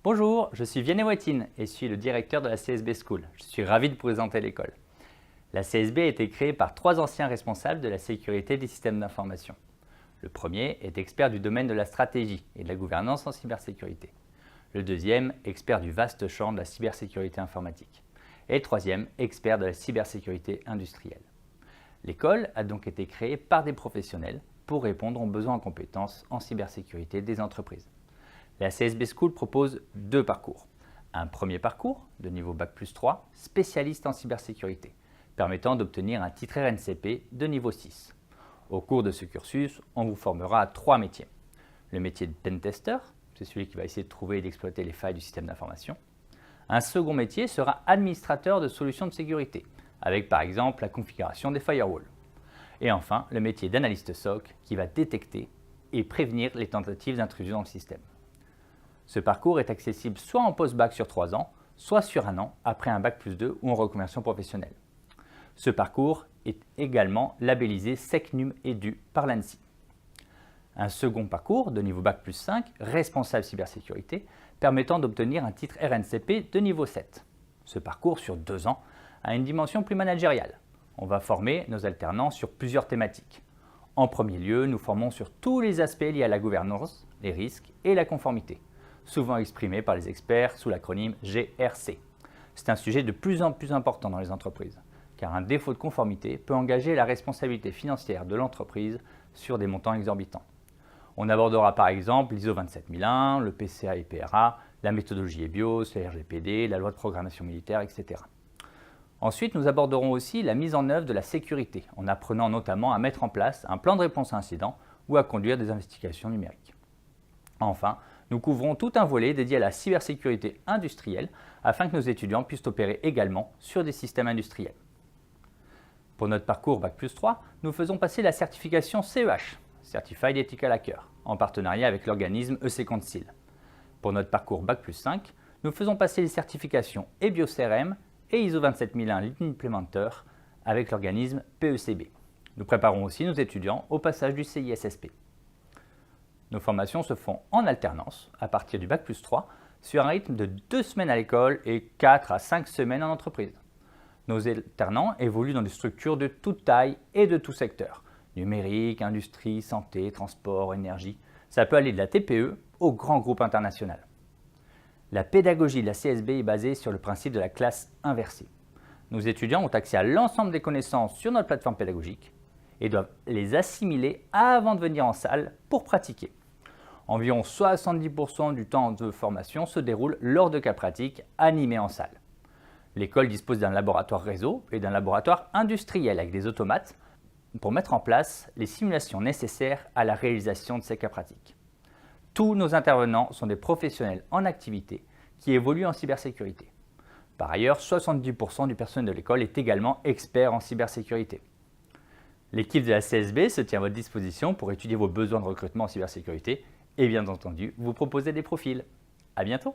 Bonjour, je suis Vianney Watine et je suis le directeur de la CSB School. Je suis ravi de vous présenter l'école. La CSB a été créée par 3 anciens responsables de la sécurité des systèmes d'information. Le premier est expert du domaine de la stratégie et de la gouvernance en cybersécurité. Le deuxième, expert du vaste champ de la cybersécurité informatique. Et le troisième, expert de la cybersécurité industrielle. L'école a donc été créée par des professionnels pour répondre aux besoins en compétences en cybersécurité des entreprises. La CSB School propose 2 parcours. Un premier parcours, de niveau Bac+3, spécialiste en cybersécurité, permettant d'obtenir un titre RNCP de niveau 6. Au cours de ce cursus, on vous formera à 3 métiers. Le métier de pentester, c'est celui qui va essayer de trouver et d'exploiter les failles du système d'information. Un second métier sera administrateur de solutions de sécurité, avec par exemple la configuration des firewalls. Et enfin, le métier d'analyste SOC qui va détecter et prévenir les tentatives d'intrusion dans le système. Ce parcours est accessible soit en post-bac sur 3 ans, soit sur 1 an après un Bac+2 ou en reconversion professionnelle. Ce parcours est également labellisé SecNum Edu par l'ANSSI. Un second parcours de niveau Bac+5, responsable cybersécurité, permettant d'obtenir un titre RNCP de niveau 7. Ce parcours sur 2 ans a une dimension plus managériale. On va former nos alternants sur plusieurs thématiques. En premier lieu, nous formons sur tous les aspects liés à la gouvernance, les risques et la conformité, souvent exprimés par les experts sous l'acronyme GRC. C'est un sujet de plus en plus important dans les entreprises, car un défaut de conformité peut engager la responsabilité financière de l'entreprise sur des montants exorbitants. On abordera par exemple l'ISO 27001, le PCA et PRA, la méthodologie EBIOS, le RGPD, la loi de programmation militaire, etc. Ensuite, nous aborderons aussi la mise en œuvre de la sécurité, en apprenant notamment à mettre en place un plan de réponse à incidents ou à conduire des investigations numériques. Enfin, nous couvrons tout un volet dédié à la cybersécurité industrielle afin que nos étudiants puissent opérer également sur des systèmes industriels. Pour notre parcours Bac+3, nous faisons passer la certification CEH, Certified Ethical Hacker, en partenariat avec l'organisme EC-Council. Pour notre parcours Bac+5, nous faisons passer les certifications EBIOS-RM et ISO 27001 Lean Implementer avec l'organisme PECB. Nous préparons aussi nos étudiants au passage du CISSP. Nos formations se font en alternance à partir du Bac+3 sur un rythme de 2 semaines à l'école et 4 à 5 semaines en entreprise. Nos alternants évoluent dans des structures de toute taille et de tout secteur. Numérique, industrie, santé, transport, énergie. Ça peut aller de la TPE au grand groupe international. La pédagogie de la CSB est basée sur le principe de la classe inversée. Nos étudiants ont accès à l'ensemble des connaissances sur notre plateforme pédagogique et doivent les assimiler avant de venir en salle pour pratiquer. Environ 70% du temps de formation se déroule lors de cas pratiques animés en salle. L'école dispose d'un laboratoire réseau et d'un laboratoire industriel avec des automates pour mettre en place les simulations nécessaires à la réalisation de ces cas pratiques. Tous nos intervenants sont des professionnels en activité qui évoluent en cybersécurité. Par ailleurs, 70% du personnel de l'école est également expert en cybersécurité. L'équipe de la CSB se tient à votre disposition pour étudier vos besoins de recrutement en cybersécurité et bien entendu vous proposer des profils. À bientôt!